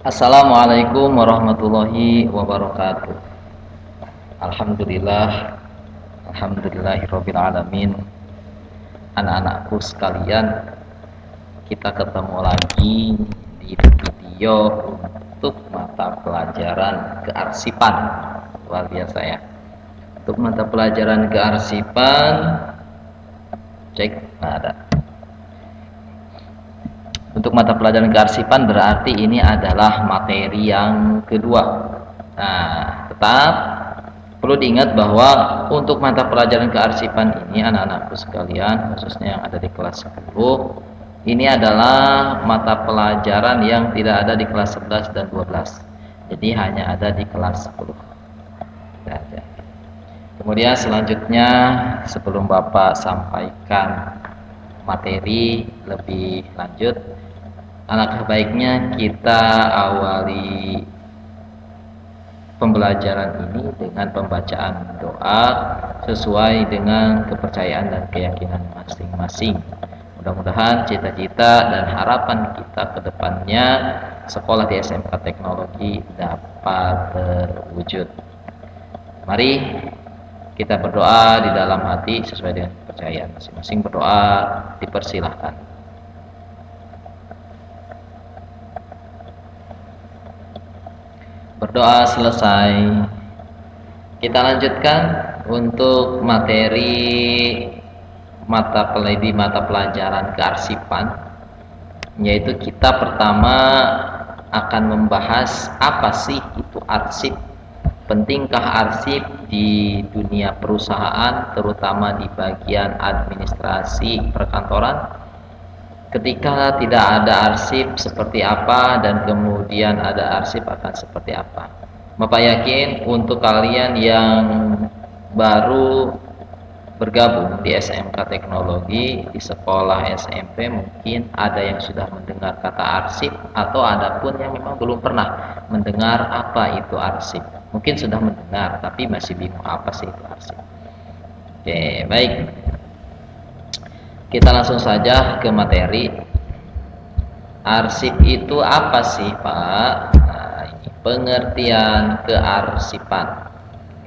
Assalamualaikum warahmatullahi wabarakatuh. Alhamdulillah, alhamdulillahirabbil alamin. Anak-anakku sekalian, kita ketemu lagi di video untuk mata pelajaran kearsipan. Luar biasa ya. Untuk mata pelajaran kearsipan, cek ada. Untuk mata pelajaran kearsipan berarti ini adalah materi yang kedua. Nah, tetap perlu diingat bahwa untuk mata pelajaran kearsipan ini anak-anakku sekalian, khususnya yang ada di kelas 10, ini adalah mata pelajaran yang tidak ada di kelas 11 dan 12. Jadi hanya ada di kelas 10. Kemudian selanjutnya sebelum Bapak sampaikan materi lebih lanjut, alangkah baiknya kita awali pembelajaran ini dengan pembacaan doa sesuai dengan kepercayaan dan keyakinan masing-masing. Mudah-mudahan cita-cita dan harapan kita ke depannya sekolah di SMK Teknologi dapat terwujud. Mari kita berdoa di dalam hati sesuai dengan kepercayaan masing-masing. Berdoa dipersilahkan. Berdoa selesai, kita lanjutkan untuk materi mata pelajaran kearsipan, yaitu kita pertama akan membahas apa sih itu arsip. Pentingkah arsip di dunia perusahaan, terutama di bagian administrasi perkantoran? Ketika tidak ada arsip seperti apa, dan kemudian ada arsip akan seperti apa? Bapak yakin untuk kalian yang baru bergabung di SMK Teknologi, di sekolah SMP, mungkin ada yang sudah mendengar kata arsip, atau ada pun yang memang belum pernah mendengar apa itu arsip. Mungkin sudah mendengar tapi masih bingung apa sih itu arsip. Oke, baik. Kita langsung saja ke materi. Arsip itu apa sih, Pak? Nah, ini pengertian kearsipan.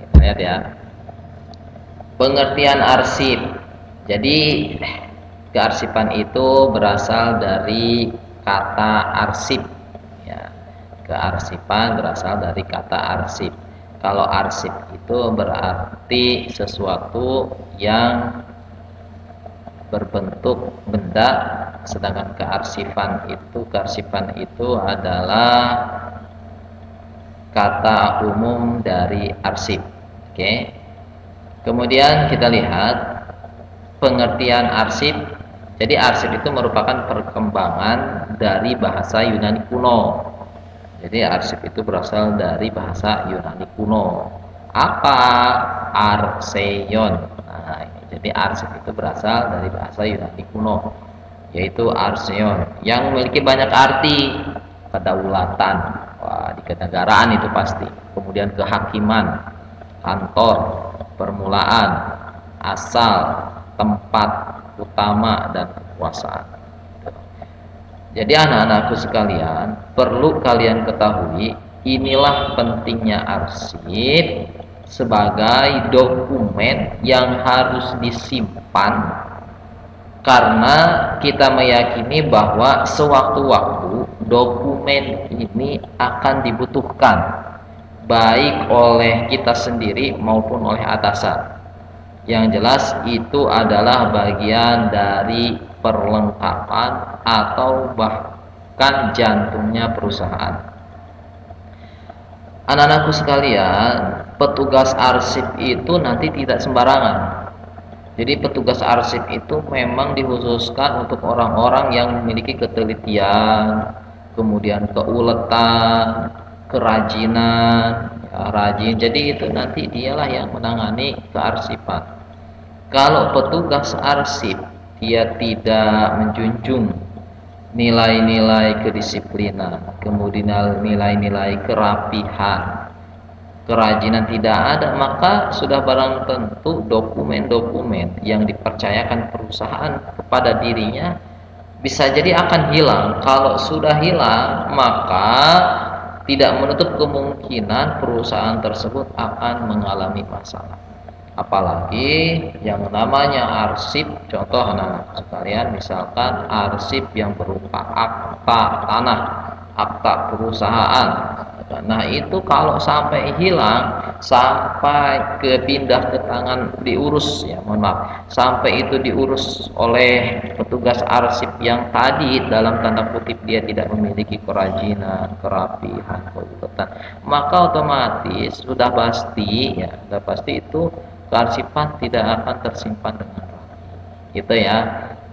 Kita lihat ya. Pengertian arsip. Jadi kearsipan itu berasal dari kata arsip. Ya, kearsipan berasal dari kata arsip. Kalau arsip itu berarti sesuatu yang berbentuk benda, sedangkan kearsipan itu adalah kata umum dari arsip. Oke. Kemudian kita lihat pengertian arsip. Jadi arsip itu merupakan perkembangan dari bahasa Yunani kuno. Jadi arsip itu berasal dari bahasa Yunani kuno. Apa arseon? Nah, jadi arsip itu berasal dari bahasa Yunani kuno, yaitu arseon, yang memiliki banyak arti. Kedaulatan, wah, di kenegaraan itu pasti. Kemudian kehakiman, kantor, permulaan, asal, tempat utama, dan kekuasaan. Jadi anak-anakku sekalian, perlu kalian ketahui, inilah pentingnya arsip sebagai dokumen yang harus disimpan, karena kita meyakini bahwa sewaktu-waktu dokumen ini akan dibutuhkan, baik oleh kita sendiri maupun oleh atasan. Yang jelas itu adalah bagian dari perlengkapan atau bahkan jantungnya perusahaan. Anak-anakku sekalian, petugas arsip itu nanti tidak sembarangan. Jadi petugas arsip itu memang dikhususkan untuk orang-orang yang memiliki ketelitian, kemudian keuletan, kerajinan, ya, rajin. Jadi itu nanti dialah yang menangani kearsipan. Kalau petugas arsip dia tidak menjunjung nilai-nilai kedisiplinan, kemudian nilai-nilai kerapihan, kerajinan tidak ada, maka sudah barang tentu dokumen-dokumen yang dipercayakan perusahaan kepada dirinya bisa jadi akan hilang. Kalau sudah hilang, maka tidak menutup kemungkinan perusahaan tersebut akan mengalami masalah. Apalagi yang namanya arsip, contoh anak-anak sekalian, misalkan arsip yang berupa akta tanah, akta perusahaan. Nah itu kalau sampai hilang, sampai pindah ke tangan diurus, ya mohon maaf, sampai itu diurus oleh petugas arsip yang tadi dalam tanda kutip dia tidak memiliki kerajinan, kerapihan, keuletan, maka otomatis sudah pasti, ya sudah pasti itu kearsipan tidak akan tersimpan dengan rapi. Gitu ya.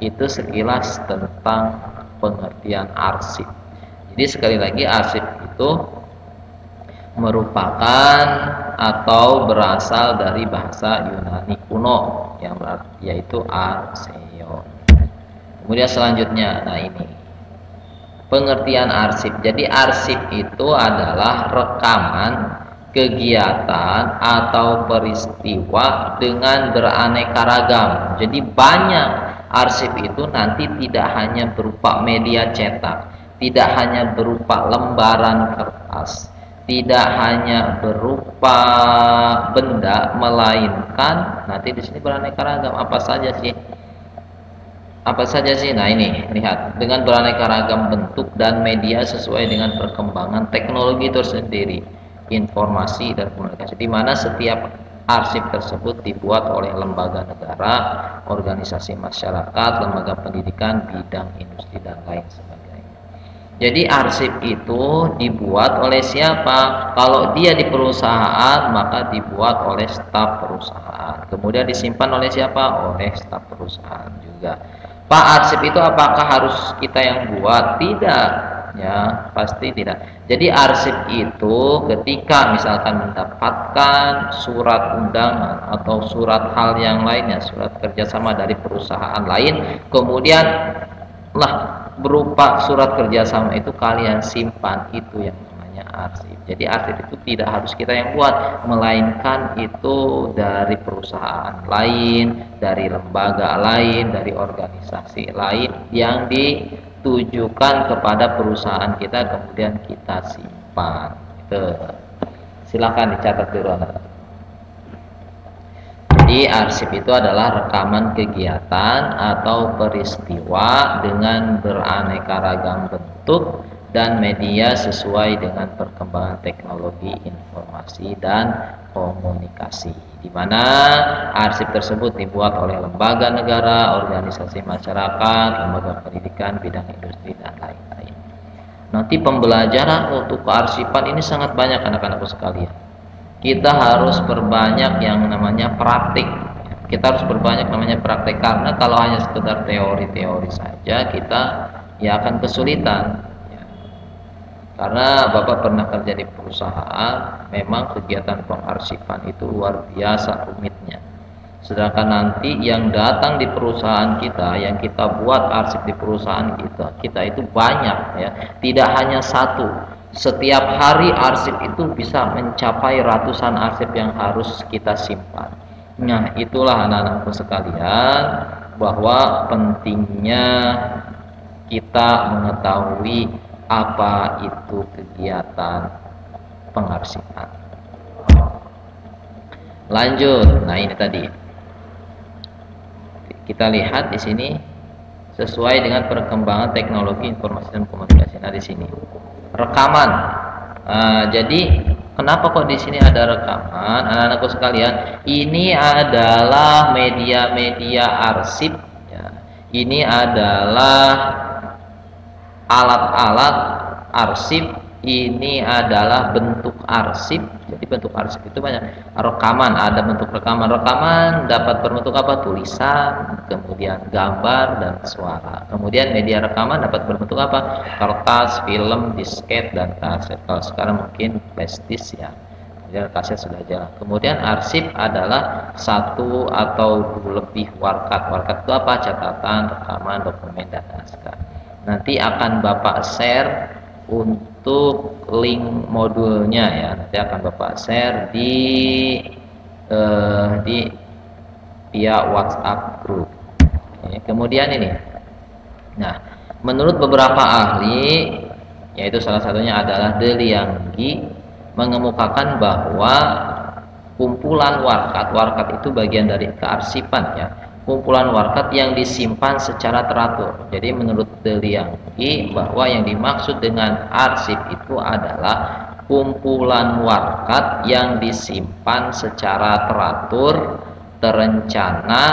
Itu sekilas tentang pengertian arsip. Jadi sekali lagi arsip itu merupakan atau berasal dari bahasa Yunani kuno yang berarti yaitu arseon. Kemudian selanjutnya, nah ini pengertian arsip. Jadi arsip itu adalah rekaman kegiatan atau peristiwa dengan beraneka ragam. Jadi banyak arsip itu nanti tidak hanya berupa media cetak, tidak hanya berupa lembaran kertas, tidak hanya berupa benda, melainkan nanti di sini beraneka ragam. Apa saja sih? Apa saja sih? Nah ini lihat, dengan beraneka ragam bentuk dan media sesuai dengan perkembangan teknologi tersendiri, informasi dan komunikasi, di mana setiap arsip tersebut dibuat oleh lembaga negara, organisasi masyarakat, lembaga pendidikan, bidang industri dan lain sebagainya. Jadi arsip itu dibuat oleh siapa? Kalau dia di perusahaan maka dibuat oleh staf perusahaan. Kemudian disimpan oleh siapa? Oleh staf perusahaan juga. Pak, arsip itu apakah harus kita yang buat? Tidak, ya pasti tidak. Jadi arsip itu ketika misalkan mendapatkan surat undangan atau surat hal yang lainnya, surat kerjasama dari perusahaan lain, kemudian lah berupa surat kerjasama itu kalian simpan, itu yang namanya arsip. Jadi arsip itu tidak harus kita yang buat, melainkan itu dari perusahaan lain, dari lembaga lain, dari organisasi lain yang ditujukan kepada perusahaan kita, kemudian kita simpan. Silakan dicatat dulu anak. Jadi arsip itu adalah rekaman kegiatan atau peristiwa dengan beraneka ragam bentuk dan media sesuai dengan perkembangan teknologi informasi dan komunikasi, di mana arsip tersebut dibuat oleh lembaga negara, organisasi masyarakat, lembaga pendidikan, bidang industri dan lain-lain. Nanti pembelajaran untuk kearsipan ini sangat banyak anak-anakku sekalian. Kita harus perbanyak yang namanya praktik. Kita harus perbanyak namanya praktik, karena kalau hanya sekedar teori-teori saja kita ya akan kesulitan. Karena Bapak pernah kerja di perusahaan, memang kegiatan pengarsipan itu luar biasa rumitnya. Sedangkan nanti yang datang di perusahaan kita, yang kita buat arsip di perusahaan kita itu banyak ya, tidak hanya satu. Setiap hari arsip itu bisa mencapai ratusan arsip yang harus kita simpan. Nah, itulah anak-anakku sekalian, bahwa pentingnya kita mengetahui apa itu kegiatan pengarsipan. Lanjut. Nah, ini tadi. Kita lihat di sini sesuai dengan perkembangan teknologi informasi dan komunikasi. Nah, di sini rekaman. Jadi kenapa kok di sini ada rekaman, anak-anakku sekalian? Ini adalah media-media arsip. Ya. Ini adalah alat-alat arsip. Ini adalah bentuk arsip. Jadi bentuk arsip itu banyak. Rekaman, ada bentuk rekaman. Rekaman dapat berbentuk apa? Tulisan, kemudian gambar dan suara. Kemudian media rekaman dapat berbentuk apa? Kertas, film, disket dan kaset. Kalau sekarang mungkin flash disk ya. Kemudian kaset sudah jalan. Kemudian arsip adalah satu atau lebih warkat. Warkat itu apa? Catatan, rekaman, dokumen dan naskah. Nanti akan Bapak share untuk link modulnya ya, nanti akan Bapak share di via WhatsApp group. Kemudian ini, nah menurut beberapa ahli yaitu salah satunya adalah De Lianggi mengemukakan bahwa kumpulan warkat itu bagian dari kearsipan, ya, kumpulan warkat yang disimpan secara teratur. Jadi menurut De Lianggi bahwa yang dimaksud dengan arsip itu adalah kumpulan warkat yang disimpan secara teratur, terencana,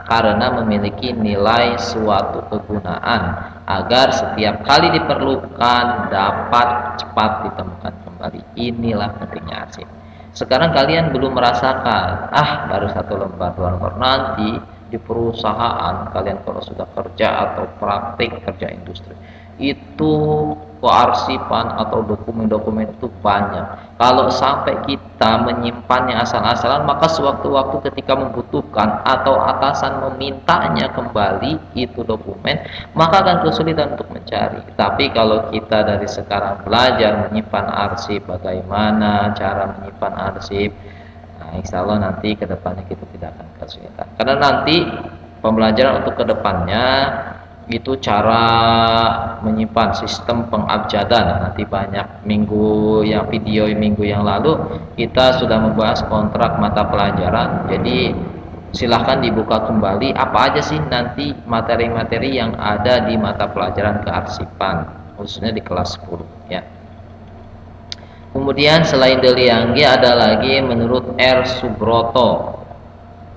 karena memiliki nilai suatu kegunaan agar setiap kali diperlukan dapat cepat ditemukan kembali. Inilah pentingnya arsip. Sekarang kalian belum merasakan, baru 1 lembar 2 lembar. Nanti di perusahaan kalian kalau sudah kerja atau praktik kerja industri, itu kearsipan atau dokumen-dokumen itu banyak. Kalau sampai kita menyimpannya asal-asalan, maka sewaktu-waktu ketika membutuhkan atau atasan memintanya kembali itu dokumen, maka akan kesulitan untuk mencari. Tapi kalau kita dari sekarang belajar menyimpan arsip, bagaimana cara menyimpan arsip, nah insya Allah nanti kedepannya kita tidak akan kesulitan. Karena nanti pembelajaran untuk kedepannya itu cara menyimpan sistem pengabjadan. Nanti banyak video minggu yang lalu kita sudah membahas kontrak mata pelajaran. Jadi silahkan dibuka kembali apa aja sih nanti materi-materi yang ada di mata pelajaran kearsipan, khususnya di kelas 10, ya. Kemudian selain De Lianggi ada lagi menurut R. Subroto.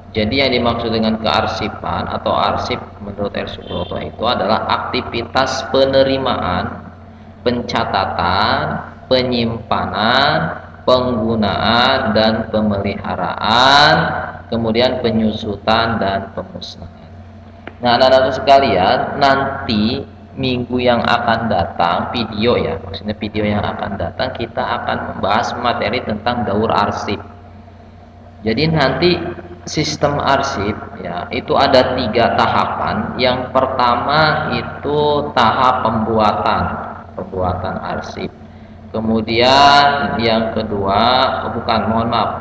Jadi yang dimaksud dengan kearsipan atau arsip menurut R. Subroto itu adalah aktivitas penerimaan, pencatatan, penyimpanan, penggunaan dan pemeliharaan, kemudian penyusutan dan pemusnahan. Nah, anak-anak sekalian, nanti minggu yang akan datang, maksudnya video yang akan datang, kita akan membahas materi tentang daur arsip. Jadi nanti sistem arsip, ya, itu ada 3 tahapan. Yang pertama itu tahap pembuatan arsip. Kemudian yang kedua,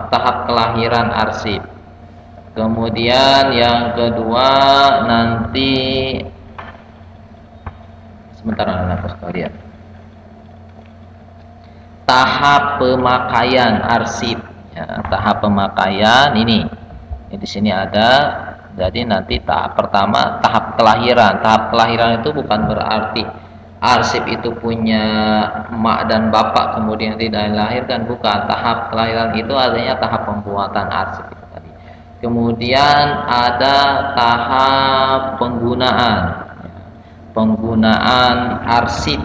tahap kelahiran arsip. Kemudian yang kedua nanti, sebentar anak-anak sekalian, tahap pemakaian arsip. Ya, tahap pemakaian ini di sini ada. Jadi nanti tahap pertama tahap kelahiran. Tahap kelahiran itu bukan berarti arsip itu punya emak dan bapak kemudian tidak dilahirkan, bukan. Tahap kelahiran itu artinya tahap pembuatan arsip itu tadi. Kemudian ada tahap penggunaan arsip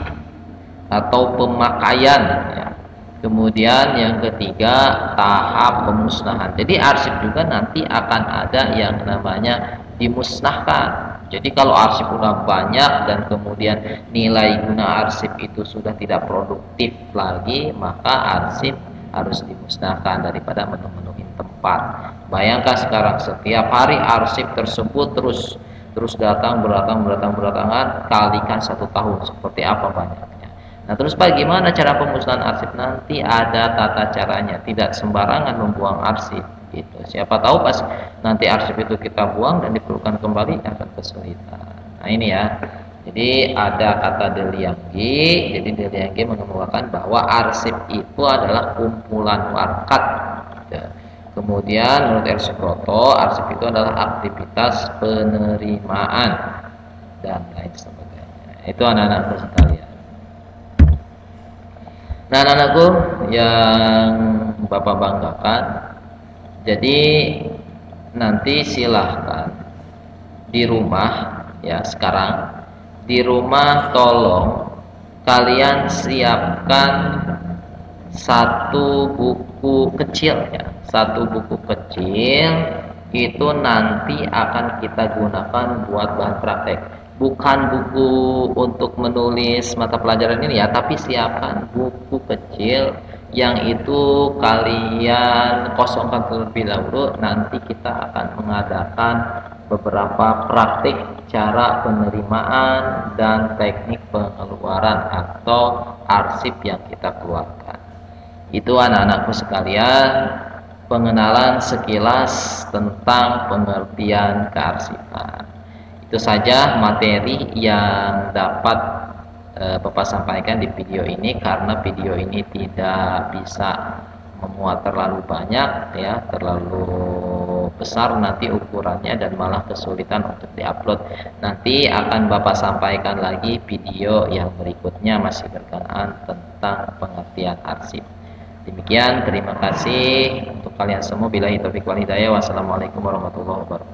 atau pemakaian, ya. Kemudian yang ketiga tahap pemusnahan. Jadi arsip juga nanti akan ada yang namanya dimusnahkan. Jadi kalau arsip sudah banyak dan kemudian nilai guna arsip itu sudah tidak produktif lagi, maka arsip harus dimusnahkan daripada memenuhi tempat. Bayangkan sekarang setiap hari arsip tersebut terus berdatangan, kalikan 1 tahun, seperti apa banyaknya. Nah, terus bagaimana cara pemusnahan arsip? Nanti ada tata caranya, tidak sembarangan membuang arsip gitu. Siapa tahu pas nanti arsip itu kita buang dan diperlukan kembali akan kesulitan. Nah, ini ya. Jadi ada kata De Lianggi. Jadi De Lianggi mengemukakan bahwa arsip itu adalah kumpulan warkat. Ya. Kemudian menurut R. Subroto, arsip itu adalah aktivitas penerimaan dan lain sebagainya. Itu anak-anakku sekalian. Nah, anak-anakku yang Bapak banggakan, jadi nanti silahkan di rumah, ya, sekarang di rumah tolong kalian siapkan 1 buku kecil, ya, 1 buku kecil itu nanti akan kita gunakan buat bahan praktek. Bukan buku untuk menulis mata pelajaran ini, ya, tapi siapkan buku kecil yang itu kalian kosongkan terlebih dahulu. Nanti kita akan mengadakan beberapa praktik cara penerimaan dan teknik pengeluaran atau arsip yang kita keluarkan. Itu anak-anakku sekalian, pengenalan sekilas tentang pengertian kearsipan. Itu saja materi yang dapat Bapak sampaikan di video ini, karena video ini tidak bisa memuat terlalu banyak ya, terlalu besar nanti ukurannya dan malah kesulitan untuk diupload. Nanti akan Bapak sampaikan lagi video yang berikutnya masih berkenaan tentang pengertian arsip. Demikian, terima kasih untuk kalian semua. Billahi taufiq wal hidayah. Wassalamualaikum warahmatullahi wabarakatuh.